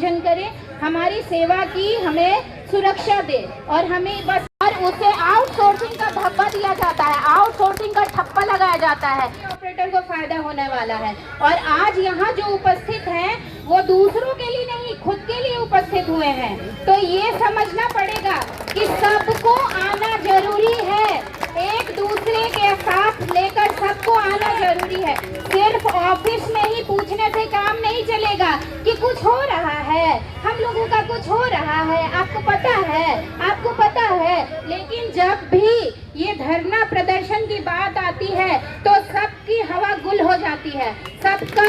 समायोजन करे, हमारी सेवा की हमें सुरक्षा दे और हमें बस और उसे आउटसोर्सिंग का धब्बा दिया जाता है, आउटसोर्सिंग का ठप्पा लगाया जाता है, ऑपरेटर को फायदा होने वाला है। और आज यहाँ जो उपस्थित हैं वो दूसरों के लिए नहीं, खुद के लिए उपस्थित हुए हैं। तो ये समझना पड़ेगा कि सबको आना जरूरी है, एक दूसरे के साथ लेकर सबको आना जरूरी है। सिर्फ ऑफिस में ही पूछने से काम नहीं चलेगा कि कुछ हो रहा है, हम लोगों का कुछ हो रहा है, आपको पता है, आपको पता है। लेकिन जब भी ये धरना प्रदर्शन की बात आती है तो सबकी हवा गुल हो जाती है, सबका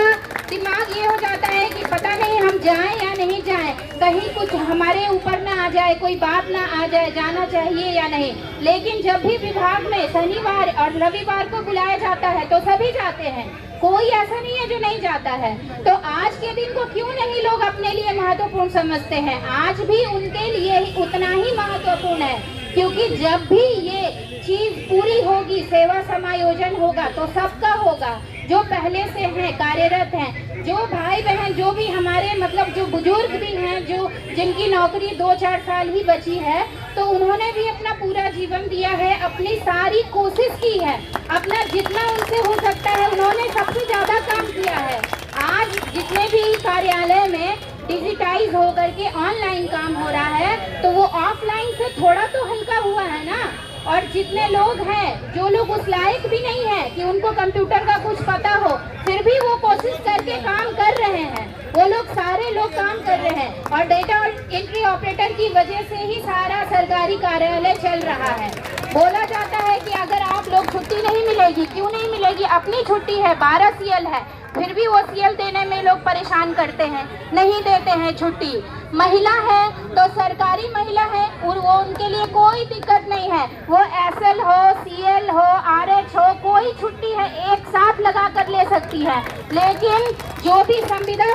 दिमाग ये हो जाता है कि पता नहीं हम जाएं या नहीं जाएं, कहीं कुछ हमारे ऊपर ना आ जाए, कोई बात ना आ जाए, जाना चाहिए या नहीं। लेकिन जब भी विभाग में शनिवार और रविवार को बुलाया जाता है तो सभी जाते हैं, कोई ऐसा नहीं है जो नहीं जाता है। तो आज के दिन को क्यों नहीं लोग अपने लिए महत्वपूर्ण समझते हैं? आज भी उनके लिए उतना ही महत्वपूर्ण है, क्योंकि जब भी ये चीज पूरी होगी, सेवा समायोजन होगा तो सबका होगा, जो पहले से हैं, कार्यरत हैं, जो भाई बहन, जो भी हमारे मतलब जो बुजुर्ग भी हैं, जो जिनकी नौकरी 2-4 साल ही बची है, तो उन्होंने भी अपना पूरा जीवन दिया है, अपनी सारी कोशिश की है, अपना जितना उनसे हो सकता है उन्होंने सबसे ज्यादा काम किया है। आज जितने भी कार्यालय में डिजिटाइज होकर के ऑनलाइन काम हो रहा है तो वो ऑफलाइन से थोड़ा तो हल्का हुआ है ना। और जितने लोग हैं, जो लोग उस लायक भी नहीं है कि उनको कंप्यूटर का कुछ पता हो, फिर भी वो कोशिश करके काम कर रहे हैं, वो लोग सारे लोग काम कर रहे हैं। और डेटा एंट्री ऑपरेटर की वजह से ही सारा सरकारी कार्यालय चल रहा है। बोला जाता है कि अगर आप लोग छुट्टी नहीं मिलेगी, क्यों नहीं मिलेगी? अपनी छुट्टी है, 12 CL है, फिर भी वो CL देने में लोग परेशान करते हैं, नहीं देते हैं छुट्टी। महिला है तो सरकारी महिला है और वो उनके लिए कोई दिक्कत नहीं है, वो SL हो, CL हो, RH हो, कोई छुट्टी है एक साथ लगा कर ले सकती है। लेकिन जो भी संविदा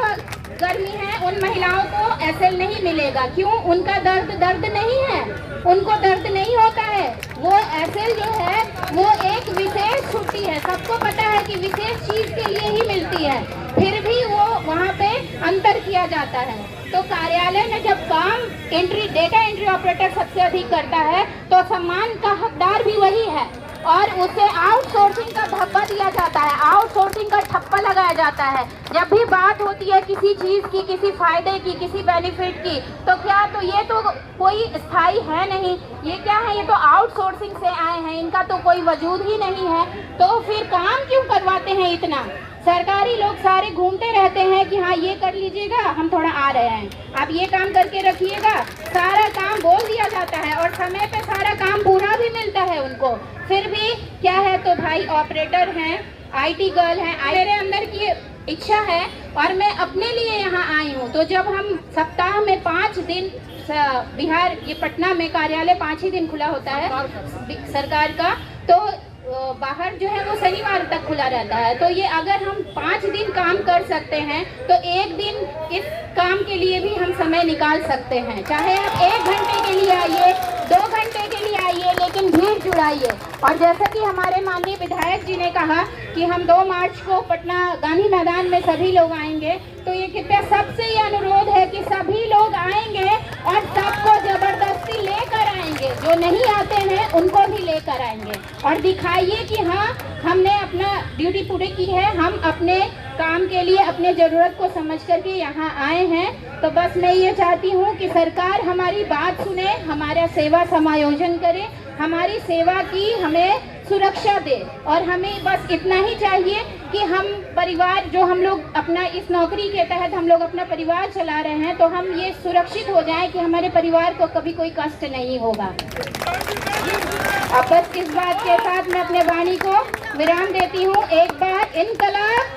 कर्मी है उन महिलाओं को SL नहीं मिलेगा। क्यों? उनका दर्द नहीं है, उनको दर्द नहीं होता है। वो SL जो है वो एक विशेष छुट्टी है, सबको पता है कि विशेष चीज के लिए ही मिलती है, फिर भी वो वहाँ पे अंतर किया जाता है। तो कार्यालय में जब काम डेटा एंट्री ऑपरेटर सबसे अधिक करता है तो सम्मान का हकदार भी वही है और उसे आउटसोर्सिंग का धब्बा दिया जाता है, आउटसोर्सिंग का ठप्पा लगाया जाता है। जब भी बात होती है किसी चीज की, किसी फायदे की, किसी बेनिफिट की, तो क्या तो ये तो कोई स्थायी है नहीं, ये क्या है, ये तो आउटसोर्सिंग से आए हैं, इनका तो कोई वजूद ही नहीं है। तो फिर काम क्यों करवाते हैं इतना? सरकारी लोग सारे घूमते रहते हैं कि हाँ ये कर लीजिएगा, हम थोड़ा आ रहे हैं, आप ये काम करके रखिएगा, सारा काम बोल दिया जाता है और समय पे सारा काम पूरा भी मिलता है उनको। फिर भी क्या है, तो भाई ऑपरेटर हैं, IT गर्ल हैं, मेरे अंदर की इच्छा है और मैं अपने लिए यहाँ आई हूँ। तो जब हम सप्ताह में 5 दिन बिहार ये पटना में कार्यालय 5 ही दिन खुला होता है सरकार का, तो बाहर जो है वो शनिवार तक खुला रहता है। तो ये अगर हम 5 दिन काम कर सकते हैं तो एक दिन इस काम के लिए भी हम समय निकाल सकते हैं, चाहे आप 1 घंटे के लिए आइए, 2 घंटे के लिए आइए, लेकिन भीड़ जुड़ाइए। और जैसा कि हमारे माननीय विधायक जी ने कहा कि हम 2 मार्च को पटना गांधी मैदान में सभी लोग आएंगे, तो ये कृपया सबसे ये अनुरोध है कि सभी लोग आएंगे और सबको जबरदस्ती लेकर आएंगे, जो नहीं आते हैं उनको भी लेकर आएंगे और दिखाइए कि हाँ हमने अपना ड्यूटी पूरी की है, हम अपने काम के लिए अपने ज़रूरत को समझ करके यहाँ आए हैं। तो बस मैं ये चाहती हूँ कि सरकार हमारी बात सुने, हमारा सेवा समायोजन करे, हमारी सेवा की हमें सुरक्षा दे और हमें बस इतना ही चाहिए कि हम परिवार जो हम लोग अपना इस नौकरी के तहत हम लोग अपना परिवार चला रहे हैं, तो हम ये सुरक्षित हो जाएं कि हमारे परिवार को कभी कोई कष्ट नहीं होगा। अब बस इस बात के साथ मैं अपने वाणी को विराम देती हूँ। एक बार इनकलाब